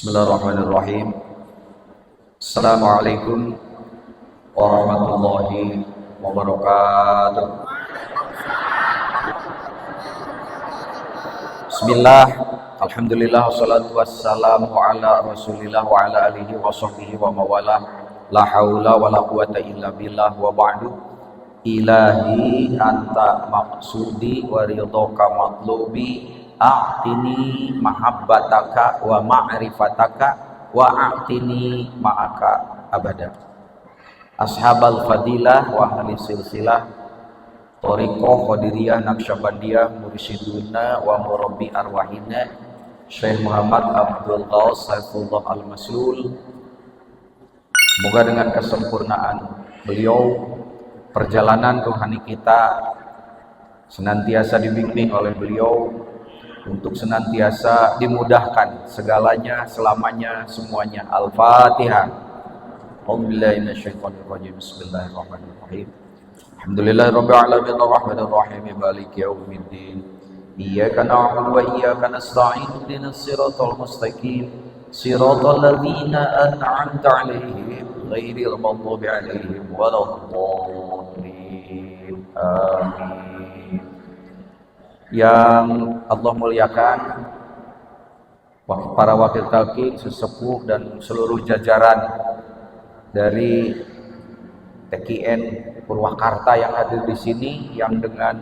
Bismillahirrahmanirrahim. Assalamualaikum warahmatullahi wabarakatuh. Bismillah, alhamdulillah, wassalatu wassalamu ala rasulillah wa ala alihi wa sahbihi wa mawala. La haula wa la quwata illa billah wa ba'du. Ilahi anta maqsudi wa ridhoka matlubi, a'tini mahabbataka wa ma'rifataka wa a'tini ma'aka abada. Ashabal fadilah wa ahli silsilah Thariqah Qadiriyah Naqsyabandiyah mursyiduna wa murabbi arwahina Syekh Muhammad Abdul Ghaus Saifullah Al-Maslul. Semoga dengan kesempurnaan beliau perjalanan rohani kita senantiasa dibimbing oleh beliau untuk senantiasa dimudahkan segalanya, selamanya, semuanya. Al-Fatihah. A'udzubillahi minasyaitonir rajim. Bismillahirrahmanirrahim. Alhamdulillahirabbil alamin arrahmanir rahim maliki yaumiddin. Iyyaka na'budu wa iyyaka nasta'in ihdinas siratal mustaqim. Siratal ladzina an'amta 'alaihim ghairil maghdubi 'alaihim waladdallin. Amin. Yang Allah muliakan, para wakil talqin, sesepuh dan seluruh jajaran dari TKN Purwakarta yang hadir di sini, yang dengan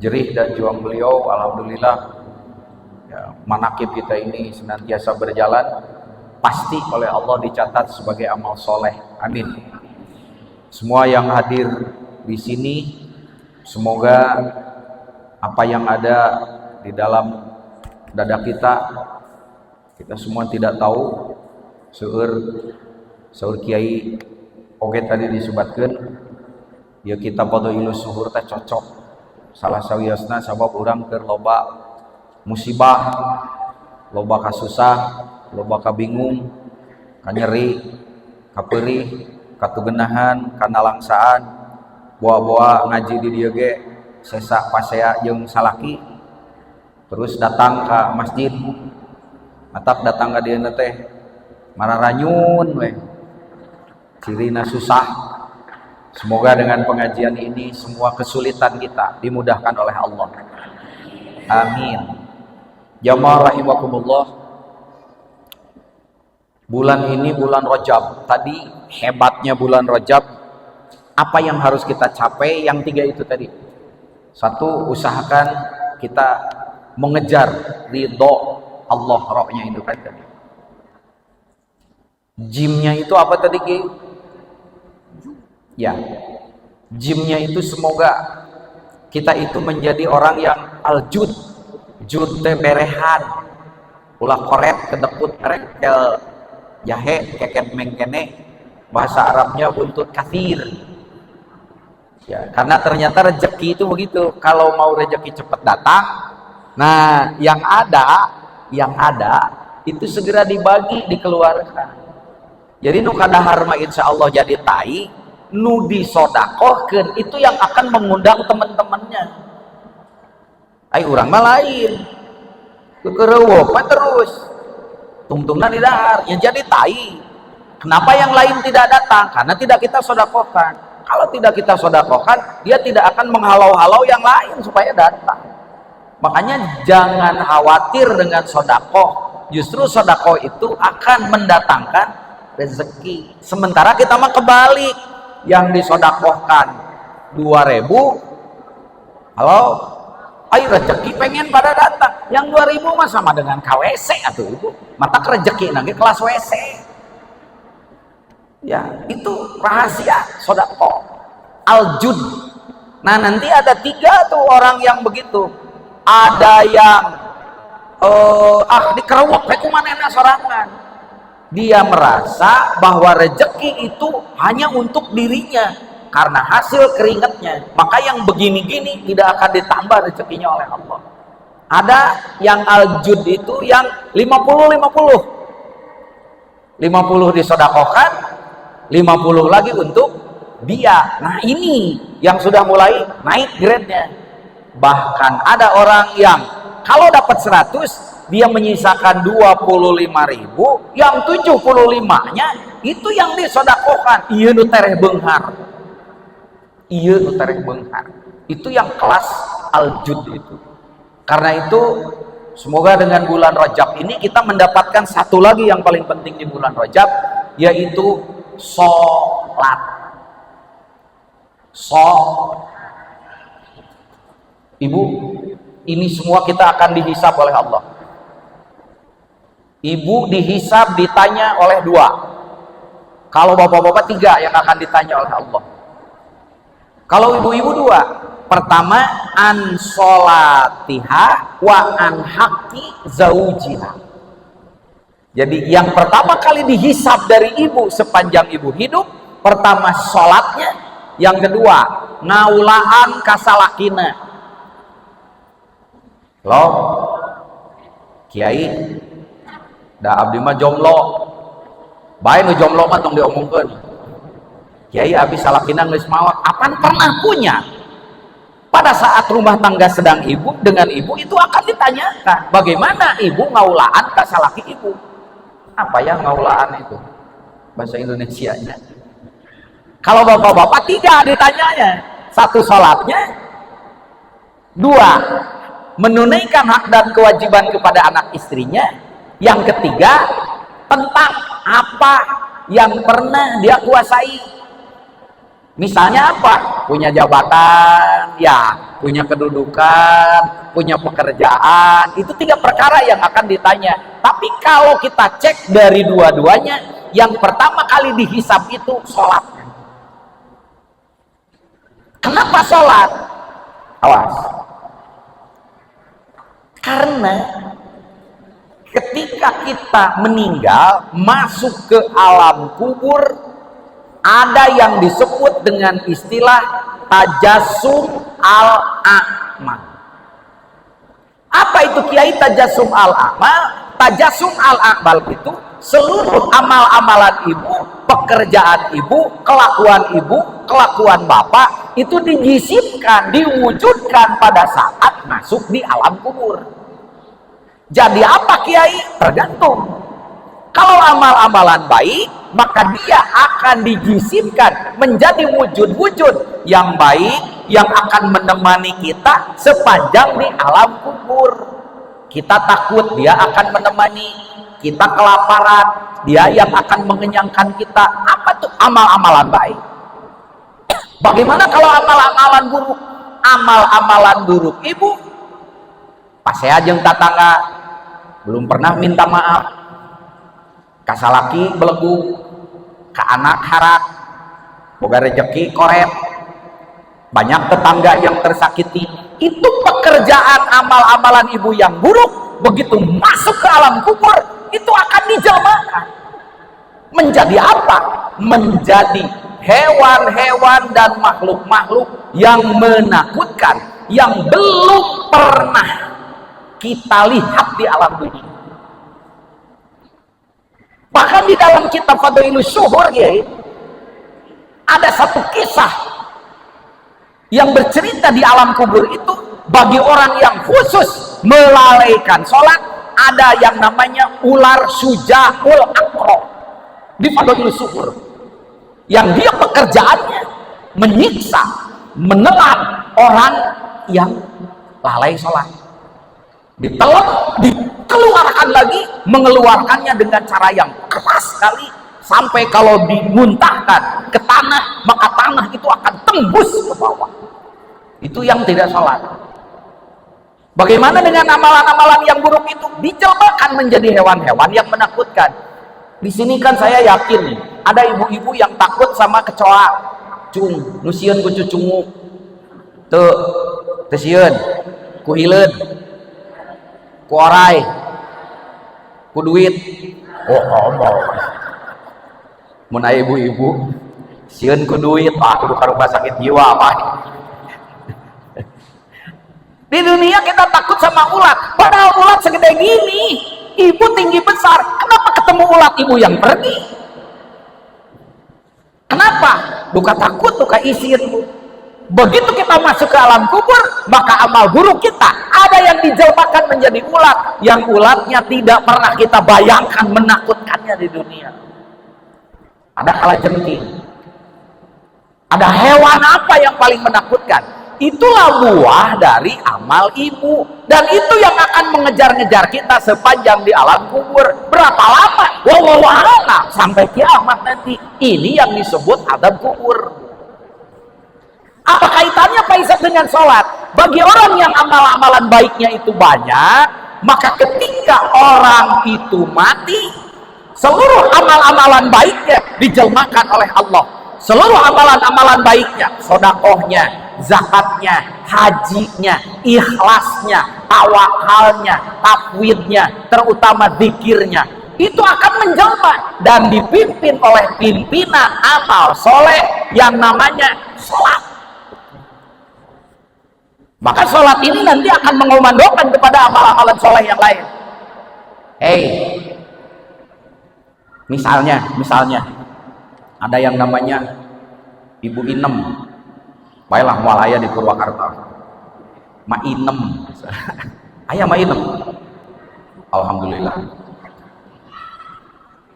jerih dan juang beliau, alhamdulillah, ya, manakib kita ini senantiasa berjalan, pasti oleh Allah dicatat sebagai amal soleh. Amin. Semua yang hadir di sini, semoga apa yang ada di dalam dada kita semua tidak tahu. Seueur Kiai oge tadi disebutkan, ya kita pada ilus suhur teh cocok. Salah sawiosna sabab urang keur loba musibah, loba kasusah, loba kabingung, kanyeri, kapeurih, katugenahan, kanalangsaan, boa-boa ngaji di dieu ge sesa pasea jeung salaki, terus datang ke masjid, atap datang ke dieu teh mararanyun we, cirina susah. Semoga dengan pengajian ini semua kesulitan kita dimudahkan oleh Allah. Amin. Jamaah rahimakumullah. Bulan ini bulan Rajab. Tadi hebatnya bulan Rajab, apa yang harus kita capai? Yang tiga itu tadi. Satu, usahakan kita mengejar ridho Allah, rohnya itu kan tadi. Jimnya itu apa tadi Ki? Ya, jimnya itu semoga kita itu menjadi orang yang aljud, jud teh berehan, ulah koret kedeput rekel jahe keket mengkene, bahasa Arabnya buntut kathir. Ya, karena ternyata rezeki itu begitu. Kalau mau rezeki cepat datang, nah yang ada itu segera dibagi, dikeluarkan. Jadi nu kadahar mah insyaallah jadi tai, nu disodakohkeun itu yang akan mengundang teman-temannya. Ai urang mah lain. Kekereueuh terus. Tungtungna di dahar, ya jadi tai. Kenapa yang lain tidak datang? Karena tidak kita sodakohkan. Kalau tidak kita sodakohkan, dia tidak akan menghalau-halau yang lain supaya datang. Makanya jangan khawatir dengan sodakoh. Justru sodakoh itu akan mendatangkan rezeki. Sementara kita mah kebalik, yang disodakohkan 2.000, halo, ayo rezeki pengen pada datang. Yang 2.000 mah sama dengan KWC atuh ibu. Mata rezeki nanti kelas WC. Ya, itu rahasia sedekah aljud. Nah, nanti ada 3 tuh orang yang begitu. Ada yang dikerewek we kumanehna sorangan. Dia merasa bahwa rezeki itu hanya untuk dirinya karena hasil keringatnya. Maka yang begini-gini tidak akan ditambah rezekinya oleh Allah. Ada yang aljud itu yang 50 disedekahkan, 50 lagi untuk dia. Nah, ini yang sudah mulai naik grade-nya. Bahkan ada orang yang kalau dapat 100 dia menyisakan 25.000, yang 75-nya itu yang disodakokan. Iya nu tereh beunghar. Iya nu tereh beunghar. Itu yang kelas al-jud itu. Karena itu semoga dengan bulan Rajab ini kita mendapatkan satu lagi yang paling penting di bulan Rajab, yaitu sholat. Ibu, ini semua kita akan dihisab oleh Allah. Ibu dihisab, ditanya oleh 2. Kalau bapak-bapak 3 yang akan ditanya oleh Allah. Kalau ibu-ibu 2. Pertama, an sholatiha wa an haqqi zaujiha. Jadi yang pertama kali dihisab dari ibu sepanjang ibu hidup, pertama sholatnya, yang kedua ngaulaan kasalakina. Lo kiai da abdi mah jomblo, bae nu jomblo mah tong diomongkeun. Kiai abdi salakina geus maot, apan pernah punya? Pada saat rumah tangga sedang ibu dengan ibu, itu akan ditanyakan bagaimana ibu ngaulaan ka salaki ibu. Apa ya ngaulaan itu bahasa Indonesianya? Kalau bapak-bapak 3 ditanyanya, 1 sholatnya, 2 menunaikan hak dan kewajiban kepada anak istrinya, yang ketiga tentang apa yang pernah dia kuasai. Misalnya apa? Punya jabatan, ya, punya kedudukan, punya pekerjaan. Itu 3 perkara yang akan ditanya. Tapi kalau kita cek dari dua-duanya, yang pertama kali dihisab itu sholat. Kenapa sholat? Awas. Karena ketika kita meninggal, masuk ke alam kubur, ada yang disebut dengan istilah tajassum al-a'mal. Apa itu Kiai tajassum al-a'mal? Tajassum al-a'mal itu seluruh amal-amalan ibu, pekerjaan ibu, kelakuan bapak itu dijisimkan, diwujudkan pada saat masuk di alam kubur. Jadi apa Kiai? Tergantung. Kalau amal-amalan baik, maka dia akan dijisimkan menjadi wujud-wujud yang baik yang akan menemani kita sepanjang di alam kubur. Kita takut, dia akan menemani. Kita kelaparan, dia yang akan mengenyangkan kita. Apa tuh amal-amalan baik? Bagaimana kalau amal-amalan buruk? Amal-amalan buruk ibu, pas saya jeung tatangga belum pernah minta maaf. Kasalaki belegu, ka anak harak, boga rejeki koret, banyak tetangga yang tersakiti. Itu pekerjaan amal-amalan ibu yang buruk, begitu masuk ke alam kubur, itu akan dijelmakan menjadi apa? Menjadi hewan-hewan dan makhluk-makhluk yang menakutkan, yang belum pernah kita lihat di alam dunia. Bahkan di dalam kitab Fadailus Syuhur ya, ada satu kisah yang bercerita di alam kubur itu bagi orang yang khusus melalaikan sholat, ada yang namanya ular Syuja'ul Aqra di Fadailus Syuhur, yang dia pekerjaannya menyiksa, menelan orang yang lalai sholat. Ditelan, dikeluarkan lagi, mengeluarkannya dengan cara yang keras sekali, sampai kalau dimuntahkan ke tanah, maka tanah itu akan tembus ke bawah. Itu yang tidak sholat. Bagaimana dengan amalan-amalan yang buruk itu? Dijelmakan menjadi hewan-hewan yang menakutkan. Di sini kan saya yakin nih, ada ibu-ibu yang takut sama kecoa, cung, nusieun ku cucungu, tuh, tesieun, kuhileun, kuorai, ku duit. Oh ngomong mun aya ibu-ibu sieun ku duit, kudu karupa sakit jiwa apa. Di dunia kita takut sama ulat, padahal ulat segede gini, ibu tinggi besar, kenapa ketemu ulat ibu yang pergi? Kenapa? Duka takut, duka isir. Begitu kita masuk ke alam kubur, maka amal buruk kita ada yang dijelmakan menjadi ulat, yang ulatnya tidak pernah kita bayangkan menakutkannya di dunia. Ada kalajengking, ada hewan apa yang paling menakutkan? Itulah buah dari amal ibu, dan itu yang akan mengejar-ngejar kita sepanjang di alam kubur. Berapa lama? Wallahu a'lam, sampai kiamat nanti. Ini yang disebut adab kubur. Apa kaitannya Pak Isaac dengan sholat? Bagi orang yang amal-amalan baiknya itu banyak, maka ketika orang itu mati, seluruh amal-amalan baiknya dijelmakan oleh Allah. Seluruh amalan-amalan baiknya, sodakohnya, zakatnya, hajinya, ikhlasnya, tawakalnya, tafwidnya, terutama zikirnya, itu akan menjelma dan dipimpin oleh pimpinan amal soleh yang namanya sholat. Maka sholat ini nanti akan mengomandokan kepada amal-amalan soleh yang lain. Misalnya ada yang namanya Ibu Inem, baiklah mualaya di Purwakarta, Ma Inem, ayah Ma Inem, alhamdulillah.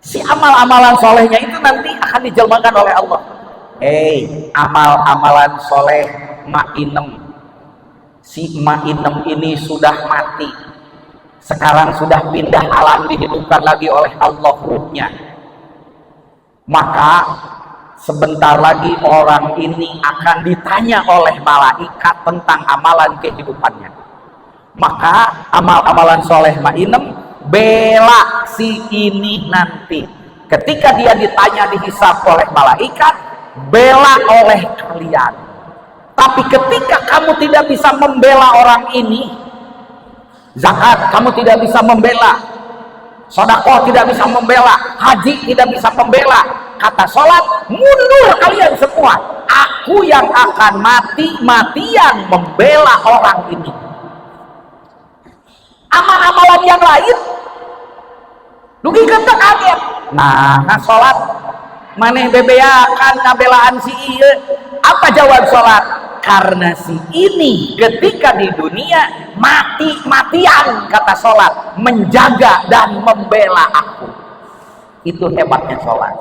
Si amal-amalan solehnya itu nanti akan dijelmakan oleh Allah. Amal-amalan soleh Ma Inem, si Ma Inem ini sudah mati, sekarang sudah pindah alam, dihidupkan lagi oleh Allah ruhnya. Maka sebentar lagi orang ini akan ditanya oleh malaikat tentang amalan kehidupannya. Maka amal-amalan soleh Ma Inem bela si ini nanti. Ketika dia ditanya, dihisab oleh malaikat, bela oleh kalian. Tapi ketika kamu tidak bisa membela orang ini, zakat kamu tidak bisa membela, sedekah tidak bisa membela, haji tidak bisa membela, kata sholat, mundur kalian semua, aku yang akan mati-matian membela orang ini. Amal-amalan yang lain dugi kita kaget. Nah sholat maneh bebeakan ngabelaan si iya. Apa jawab sholat? Karena si ini ketika di dunia mati-matian, kata sholat, menjaga dan membela aku. Itu hebatnya sholat.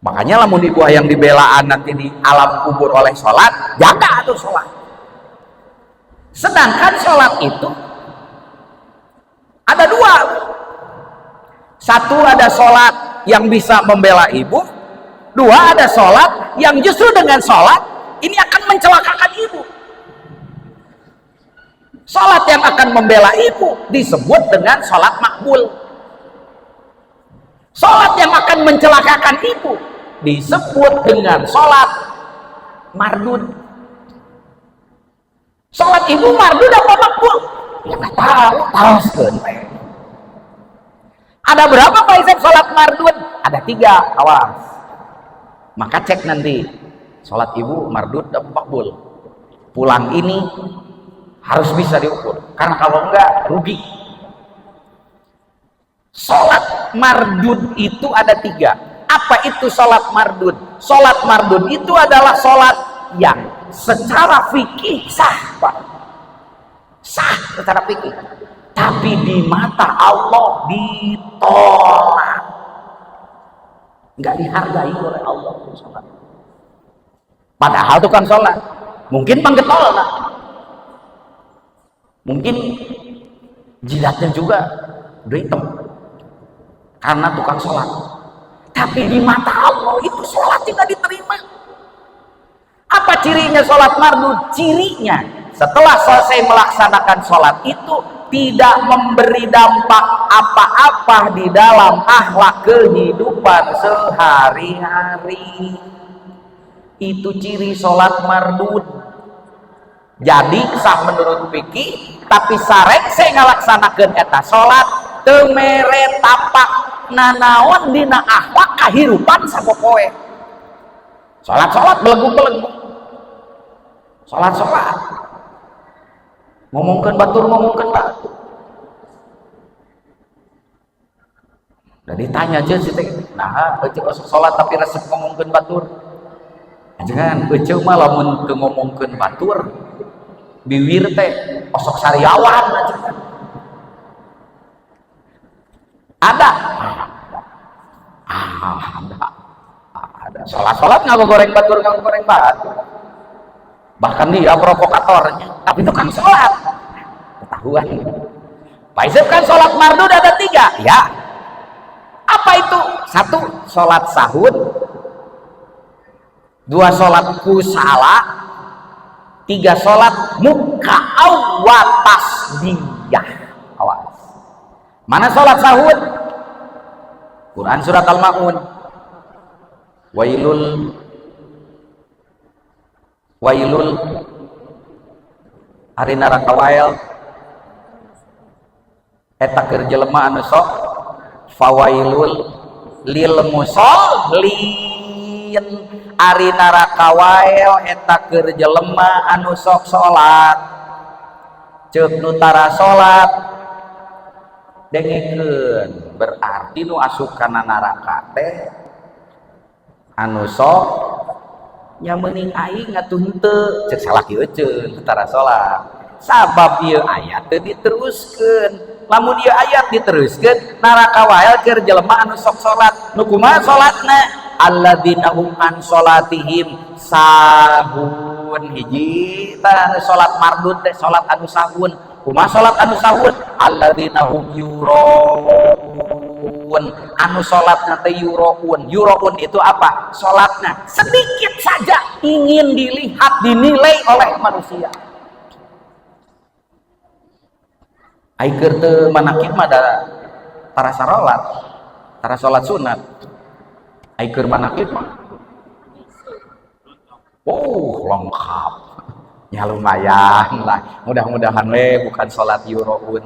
Makanya lamun di buah yang dibelaan nanti di alam kubur oleh sholat, jaga tuh sholat. Sedangkan sholat itu ada dua. Satu, ada sholat yang bisa membela ibu. Dua, ada sholat yang justru dengan sholat ini akan mencelakakan ibu. Sholat yang akan membela ibu disebut dengan sholat makbul. Sholat yang akan mencelakakan ibu disebut dengan sholat mardud. Sholat ibu mardud apa makbul? Ya nggak tahu sekali. Ada berapa Pak Isep sholat mardud? Ada 3, awas. Maka cek nanti, sholat ibu mardud dan makbul. Pulang ini harus bisa diukur, karena kalau enggak rugi. Sholat mardud itu ada 3. Apa itu sholat mardud? Sholat mardud itu adalah sholat yang secara fikih sah, Pak. Sah secara fikih, tapi di mata Allah ditolak, nggak dihargai oleh Allah sholat. Padahal itu kan sholat, mungkin panggetol lah, mungkin jidatnya juga udah hitam karena tukang sholat, tapi di mata Allah itu sholat tidak diterima. Apa cirinya sholat mardud? Cirinya setelah selesai melaksanakan sholat itu tidak memberi dampak apa-apa di dalam akhlak kehidupan sehari-hari. Itu ciri sholat mardud. Jadi sah menurut fikih, tapi sareng saya ngalaksanakeun eta sholat teu mere tapak nanaon dina akhlak kahirupan sapopoe. Sholat belegu-belegu, sholat ngomongkeun batur. Dan ditanya aja sih teh, nah sholat tapi resep ngomongkeun batur. jangan eceu mah lamun teu ngomongkeun batur bibir teh osok sariawan aja. Ada ada sholat nggak goreng batur bahkan dia provokatornya tapi itu kan sholat ketahuan. Pak Isep kan sholat mardud ada 3 ya, apa itu? 1 sholat sahur, 2 sholat kusala, 3 sholat muka'aw wa tasbiyah. Awas, mana sholat sahur? Quran surat Al-Ma'un, wailul hari neraka wael eta keur jelema anu sok fawailul lil musallin ari neraka wael eta keur jelema anu sok salat ceuk nu tara salat dengekeun berarti nu asup kana neraka teh anu sok nya meuning aing atuh henteu ceuk salah kieu ceun tara salat sabab ieu ayat teu diteruskeun. Lamun ieu ayat diteruskeun neraka wae keur jelema anu sok salat nu kumaha salatna alladzina hum an salatihim sahun. Hiji tah salat mardud teh salat anu sahun. Kumaha salat anu sahun? Alladzina hum yuraun, anu salatna teh yuraun. Yuraun itu apa? Salatna sedikit saja ingin dilihat dinilai oleh manusia. Aikeur teu manakib mah da tara salat sunat. Aikeur manakib mah lengkap ya lumayan lah, mudah-mudahan we bukan salat yuraun.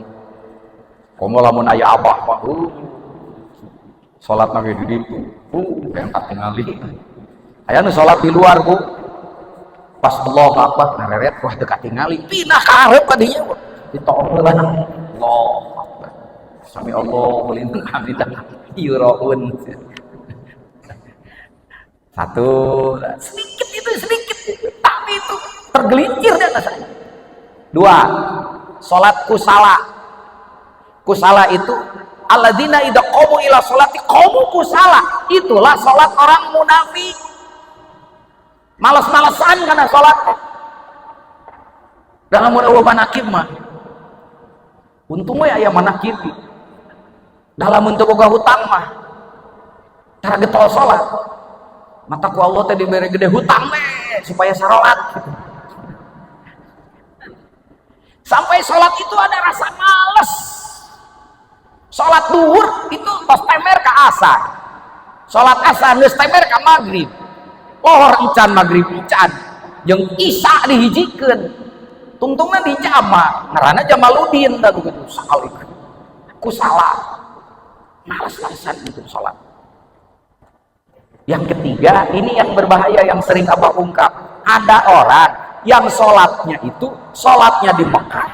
Komo lamun aya abah mah salat mah di ditu yang katingali aya nu salat di luar Bu pas Allahu Akbar ngareret wah teu katingali pindah ka hareup ka dinya ditolak Allah sami Allahu liman hamidah yuraun. 1 sedikit itu tapi itu tergelincir di atas. 2 salat kusala itu alladzina idza qamu ila sholati qamu kusala, itulah salat orang munafik malas-malasan karena salat. Dalam eueuh manakib mah untung we aya manakib dalam untuk boga hutang mah tara getol salat mata ku Allah teh dibere gede hutang we supaya salat gitu. Sampai salat itu ada rasa males. Salat duhur itu tos temer ka asar, salat asar geus temer ka magrib, lohor encan magrib encan jeung isya dihijikeun tungtungna dijama ngaranna Jamaluddin da begitu sakali ku salat malas-malasan itu salat. Yang ketiga, ini yang berbahaya yang sering Abah ungkap, ada orang yang sholatnya itu sholatnya di Mekah,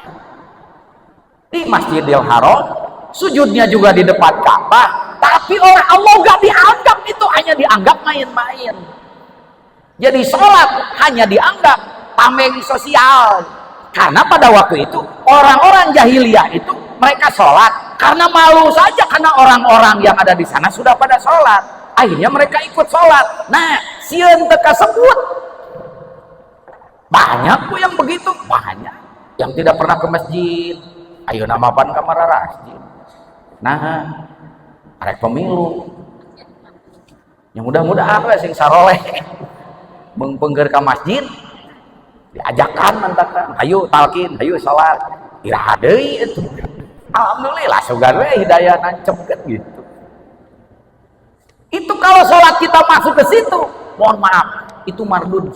di Masjidil Haram, sujudnya juga di depan Ka'bah, tapi oleh Allah gak dianggap, itu hanya dianggap main-main. Jadi sholat hanya dianggap tameng sosial, karena pada waktu itu orang-orang jahiliyah itu mereka sholat karena malu saja, karena orang-orang yang ada di sana sudah pada sholat, akhirnya mereka ikut sholat. Nah, sieun teu kasebut. Banyak kok yang begitu, banyak yang tidak pernah ke masjid. Ayo namapan kamar masjid. Nah, arek pemilu. Yang mudah-mudahan we sing saroleh beungpeungkeun ka masjid diajakan mantakan, ayo talkin, ayo sholat. Iraha deui itu. Alhamdulillah sugan we hidayah nancepkeun gitu. Itu kalau sholat kita masuk ke situ, mohon maaf, itu mardud.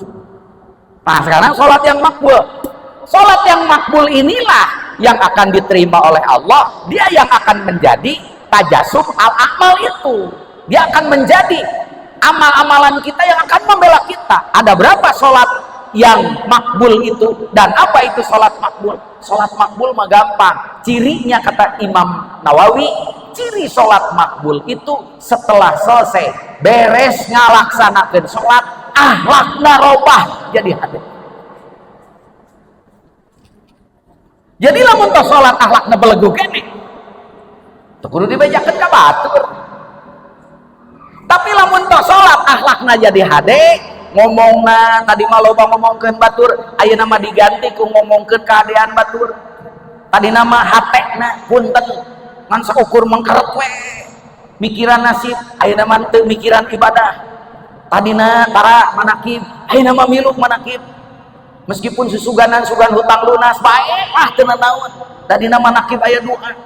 Nah sekarang sholat yang makbul. Sholat yang makbul inilah yang akan diterima oleh Allah. Dia yang akan menjadi tajasub al-amal itu. Dia akan menjadi amal-amalan kita yang akan membela kita. Ada berapa sholat yang makbul itu? Dan apa itu sholat makbul? Sholat makbul mah gampang. Cirinya kata Imam Nawawi, ciri sholat makbul itu setelah selesai beres ngalaksanakeun sholat ahlakna robah jadi hade. Jadi lamun tos salat ahlakna belegu kene teu kudu dibejakeun ka batur. Tapi lamun tos salat ahlakna jadi hade, ngomongna tadi mah loba ngomongkeun batur, ayeuna mah diganti ku ngomongkeun keadaan batur. Tadi nama hatena punten ngan saukur mengkarep we mikiran nasib, ayeuna mah teu mikiran ibadah. Tadina tara manakib, ayeuna mah milu manakib. Meskipun susuganan sugan hutang lunas bae ah teu naon. Tadina manakib aya doa.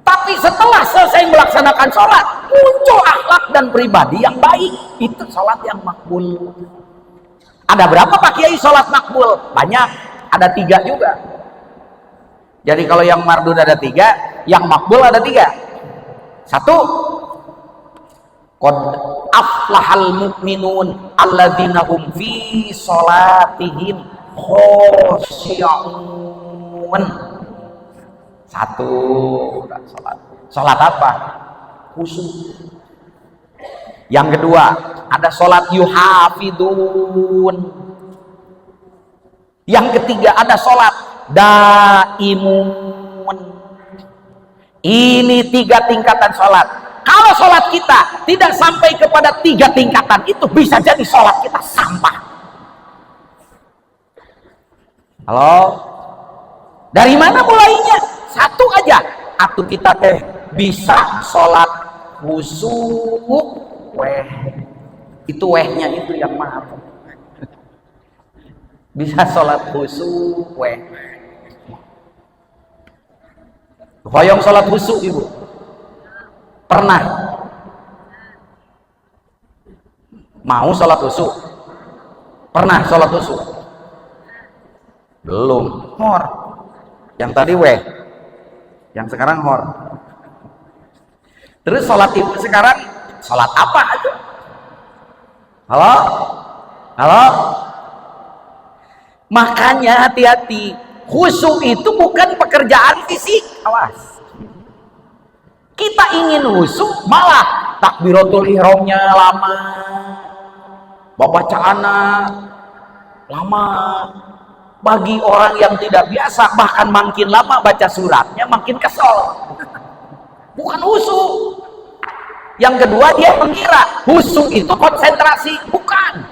Tapi setelah selesai melaksanakan sholat, muncul akhlak dan pribadi yang baik. Itu sholat yang makbul. Ada berapa Pak Kiai sholat makbul? Banyak, ada 3 juga. Jadi kalau yang mardud ada 3, yang makbul ada 3. 1, qad aflahal mu'minun alladzina hum fi sholatihim khosyi'un. 1, sholat apa? Khusyuk. Yang kedua, ada sholat yuhafidun. Yang ketiga, ada sholat daimun. Ini 3 tingkatan sholat. Kalau sholat kita tidak sampai kepada 3 tingkatan itu, bisa jadi sholat kita sampah. Halo? Dari mana mulainya? 1 aja, atuh kita teh bisa sholat khusyuk weh. Itu wehnya itu yang maaf. Bisa sholat khusyuk weh. Hoyong sholat khusyuk ibu? Pernah? Mau sholat khusyuk? Pernah sholat khusyuk? Belum. Hor. Yang tadi weh, yang sekarang hor. Terus sholat ibu sekarang sholat apa aja? Halo? Halo? Makanya hati-hati, khusyuk itu bukan pekerjaan fisik. Awas, kita ingin khusyuk malah takbiratul ihramnya lama, bacaannya lama. Bagi orang yang tidak biasa, bahkan makin lama baca suratnya makin kesel. Bukan khusyuk. Yang kedua, dia mengira khusyuk itu konsentrasi. Bukan.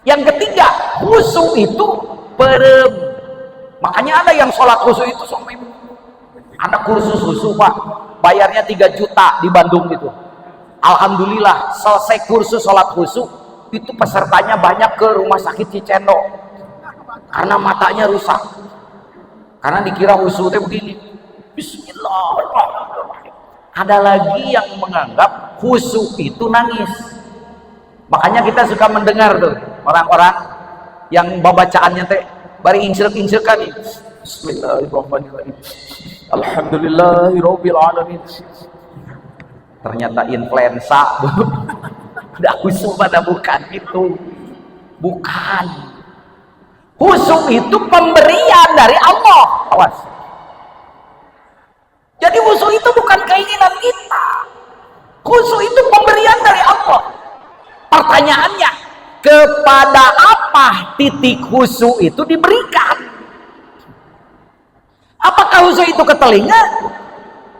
Yang ketiga, khusyuk itu perem. Makanya ada yang sholat khusyuk itu sampai ada kursus khusyuk Pak, bayarnya 3 juta di Bandung gitu. Alhamdulillah selesai kursus sholat khusyuk itu pesertanya banyak ke rumah sakit Cicendo karena matanya rusak, karena dikira khusyuknya begini. Bismillahirrahmanirrahim. Ada lagi yang menganggap khusyuk itu nangis. Makanya kita suka mendengar tuh orang-orang yang bacaannya teh bari insyrek kan. Bismillahirrahmanirrahim. Alhamdulillahirabbil alamin. Ternyata influenza. Udah khusyuk pada bukan itu. Bukan. Khusyuk itu pemberian dari Allah. Awas. Jadi khusyuk itu bukan keinginan kita. Khusyuk itu pemberian dari Allah. Pertanyaannya, kepada apa titik khusyuk itu diberikan? Apakah khusyuk itu ke telinga?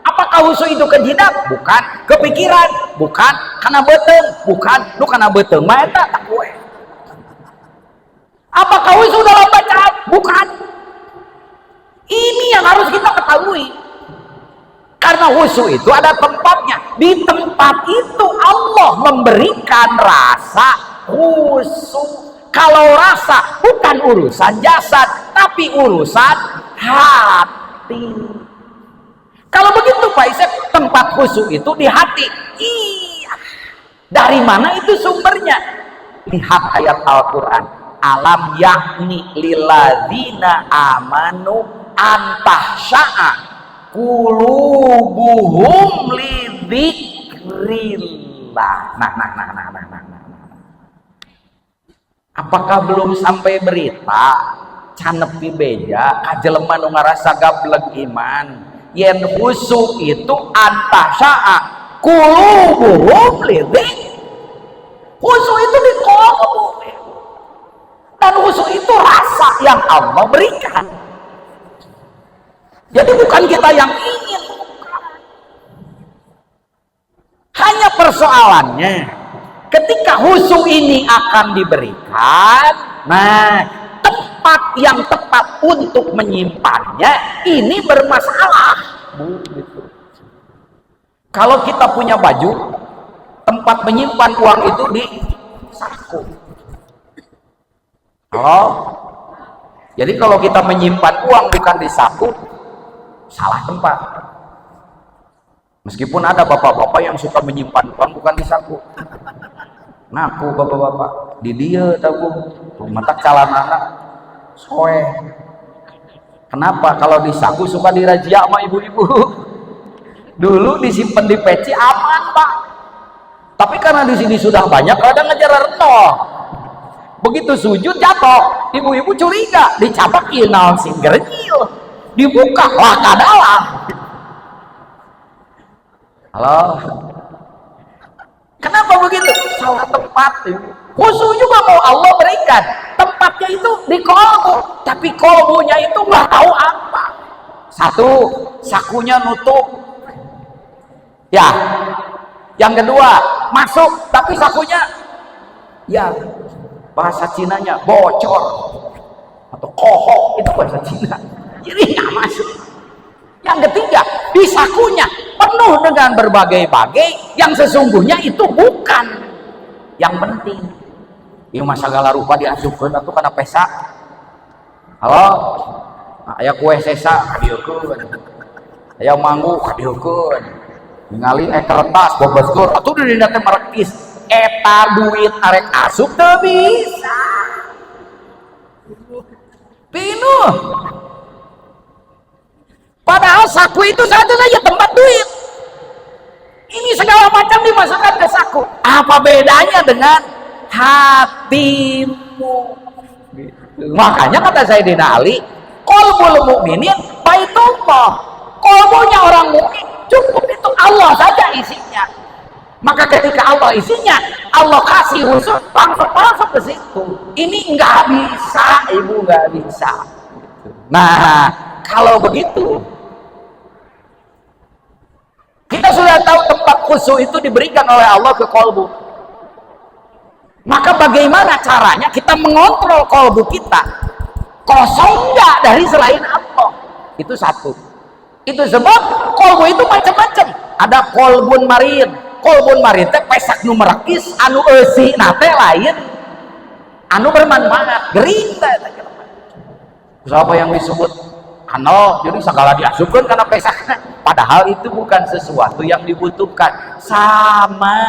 Apakah khusyuk itu ke jidat? Bukan. Ke pikiran? Bukan. Karena beteng? Bukan. Lu karena beteng mah eta tak gue. Apakah khusyuk dalam bacaan? Bukan. Ini yang harus kita ketahui. Karena khusyuk itu ada tempatnya. Di tempat itu Allah memberikan rasa khusyuk. Kalau rasa bukan urusan jasad, tapi urusan hati. Kalau begitu Pak Isep, tempat khusyuk itu di hati. Iya. Dari mana itu sumbernya? Lihat ayat Al-Quran. Alam yakni lilladzina amanu antahsya'a qulubuhum lidzikrillah. Nah. Apakah belum sampai berita canepi beja kajelema nu ngarasa gableg iman yen khusyuk itu antahsya'a qulubuhum lidzikrillah. Khusyuk itu di kolbu, dan khusyuk itu rasa yang Allah berikan. Jadi bukan kita yang ingin, hanya persoalannya ketika khusyuk ini akan diberikan, nah tempat yang tepat untuk menyimpannya ini bermasalah. Gitu. Kalau kita punya baju, tempat menyimpan uang itu di saku. Jadi kalau kita menyimpan uang bukan di saku, salah tempat. Meskipun ada bapak-bapak yang suka menyimpan uang bukan di saku. Ngaku bapak-bapak di dia tahu mata calon anak soe. Kenapa? Kalau di saku suka dirajia sama ibu-ibu. Dulu disimpan di peci aman pak, tapi karena di sini sudah banyak kadang ngejar renol. Begitu sujud jatuh, ibu-ibu curiga, dicabak inal singgernyil, dibuka lah kadalah. Halo, kenapa begitu? Salah tempat. Khusyuk juga mau Allah berikan, tempatnya itu di kolbu, tapi kolbunya itu nggak tahu apa. Satu, sakunya nutup. Ya, yang kedua masuk tapi sakunya, ya bahasa Cinanya bocor atau kohok, itu bahasa Cina, jadi nggak masuk. Yang ketiga, di sakunya penuh dengan berbagai-bagai yang sesungguhnya itu bukan yang penting. Ini masa segala rupa diasupkan atau karena pesa. Halo, aya kue sesa kadiekeun, aya manggu kadiekeun, ningali kertas boboskeun atuh di dina teh merekis eta duit arek asup teu bisa. Pinuh. Padahal saku itu satu saja tempat duit. Ini segala macam dimasukkan ke saku. Apa bedanya dengan hatimu? Makanya kata Sayyidina Ali, qalbul mu'minin baitullah. Qalbunya orang mukmin cukup itu Allah saja isinya. Maka ketika Allah isinya, Allah kasih khusus langsung ke situ. Ini nggak bisa, ibu nggak bisa. Nah, kalau begitu, kita sudah tahu tempat khusyuk itu diberikan oleh Allah ke kolbu. Maka bagaimana caranya kita mengontrol kolbu kita? Kosong nggak dari selain Allah? Itu satu. Itu sebab kolbu itu macam-macam. Ada kolbun marin. Kolbun marin teh pesak nu merekis, anu eusi nate lain, anu bermanfaat, gering teh. Siapa yang disebut ano, jadi segala diasupkan karena pesaknya. Padahal itu bukan sesuatu yang dibutuhkan. Sama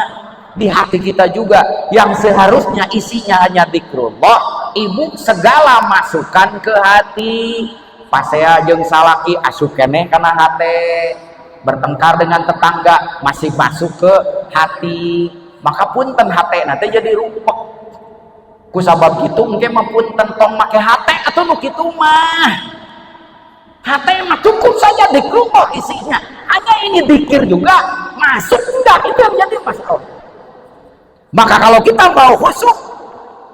di hati kita juga, yang seharusnya isinya hanya zikrullah, ibu segala masukan ke hati. Pasea jeung salaki asup keneh kana hate, bertengkar dengan tetangga masih masuk ke hati. Maka punten hate nanti jadi rumpek. Kusabab gitu mungkin punten tong make hate atau nu kitu mah. Hati mah cukup saja zikrullah isinya. Hanya ini zikir juga masuk enggak, itu yang jadi masalah. Maka kalau kita mau khusyuk,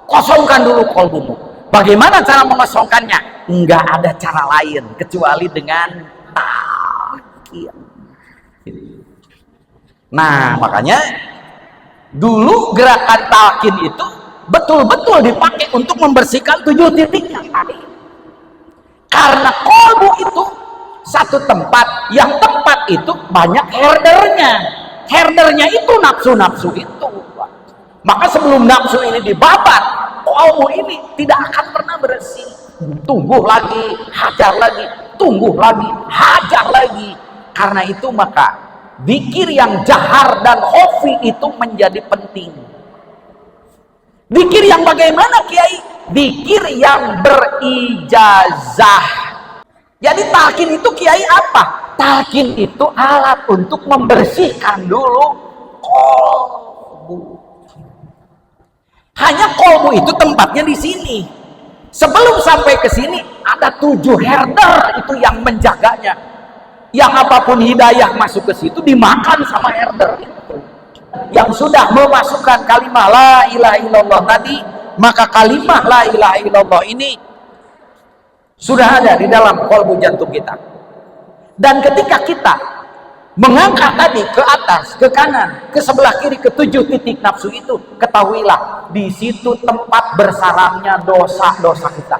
kosongkan dulu kolbumu. Bagaimana cara mengosongkannya? Enggak ada cara lain kecuali dengan talqin. Nah, makanya dulu gerakan talqin itu betul-betul dipakai untuk membersihkan 7 titik yang tadi. Karena kolbu itu satu tempat, yang tempat itu banyak herdernya. Herdernya itu nafsu-nafsu itu. Maka sebelum nafsu ini dibabat, kolbu ini tidak akan pernah bersih. Tumbuh lagi, hajar lagi, tumbuh lagi, hajar lagi. Karena itu maka zikir yang jahar dan khofi itu menjadi penting. Zikir yang bagaimana Kiai? Zikir yang berijazah. Jadi talqin itu Kiai apa? Talqin itu alat untuk membersihkan dulu kolbu. Hanya kolbu itu tempatnya di sini. Sebelum sampai ke sini ada 7 herder itu yang menjaganya. Yang apapun hidayah masuk ke situ dimakan sama herder itu. Yang yang sudah memasukkan kalimah la ilaha illallah tadi, maka kalimah la ilaha illallah ini sudah ada di dalam kolbu jantung kita. Dan ketika kita mengangkat tadi ke atas, ke kanan, ke sebelah kiri, ke 7 titik nafsu itu, ketahuilah di situ tempat bersarangnya dosa-dosa kita.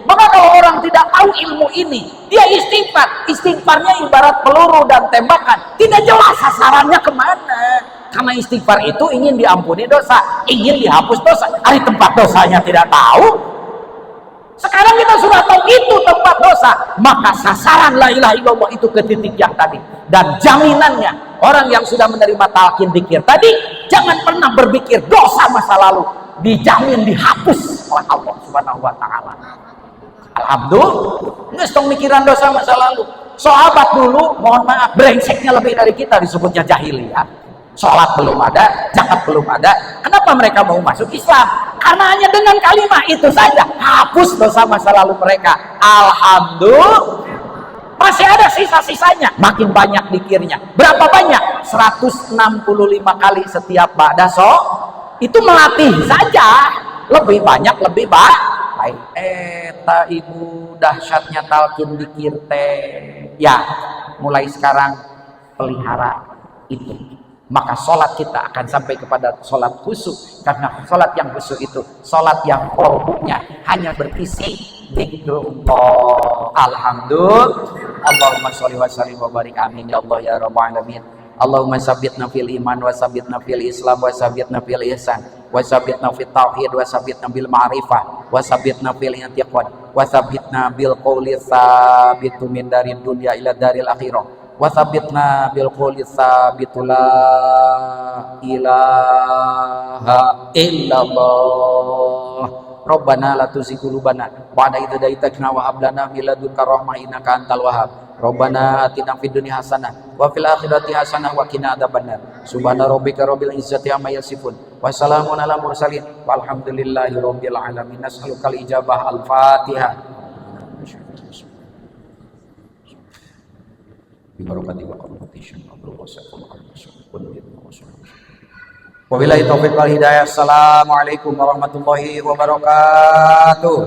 Maka kalau orang tidak tahu ilmu ini, dia istighfar. Istighfarnya ibarat peluru dan tembakan, tidak jelas sasarannya kemana. Karena istighfar itu ingin diampuni dosa, ingin dihapus dosa. Hari tempat dosanya tidak tahu. Sekarang kita sudah tahu itu tempat dosa, maka sasaran la ilaha illallah itu ke titik yang tadi. Dan jaminannya, orang yang sudah menerima talqin dzikir tadi, jangan pernah berpikir dosa masa lalu, dijamin dihapus oleh Allah Subhanahu wa taala. Alhamdulillah, nggak sedang mikiran dosa masa lalu. Sahabat dulu, mohon maaf, brengseknya lebih dari kita, disebutnya jahiliyah. Sholat belum ada, zakat belum ada. Kenapa mereka mau masuk Islam? Karena hanya dengan kalimat itu saja hapus dosa masa lalu mereka. Alhamdulillah, masih ada sisa-sisanya. Makin banyak dikirnya. Berapa banyak? 165 kali setiap ba'da itu melatih saja. Lebih banyak, lebih baik. Eta ibu dahsyatnya talqin dikir teh. Ya, mulai sekarang pelihara itu. Maka sholat kita akan sampai kepada sholat khusyuk. Karena sholat yang khusyuk itu sholat yang kolbunya hanya berisi zikrullah. Alhamdulillah. Allahumma sholli wa sallim wa barik amin ya Allah ya rabbal alamin. Allahumma sabbitna fil iman wa sabbitna fil islam wa sabbitna fil ihsan wa sabbitna fit tauhid wa sabbitna bil ma'rifah wa sabbitna fil i'tiqad wa sabbitna bil qawli tsabitu min darid dunya ila daril akhirah. Wasabitna bil qawli tsabitu la ilaha illallah. Rabbana la tuzigh qulubana ba'da idh hadaytana wa hab lana min ladunka rahmah innaka antal wahhab. Rabbana atina fid dunya hasanah wa fil akhirati hasanah wa qina adzabannar. Subhana rabbika rabbil izzati amma yasifun wa salamun alal mursalin walhamdulillahi rabbil alamin. Nas'alukal ijabah. Al-Fatihah. Wabillahi taufiq wal hidayah. Assalamualaikum warahmatullahi wabarakatuh.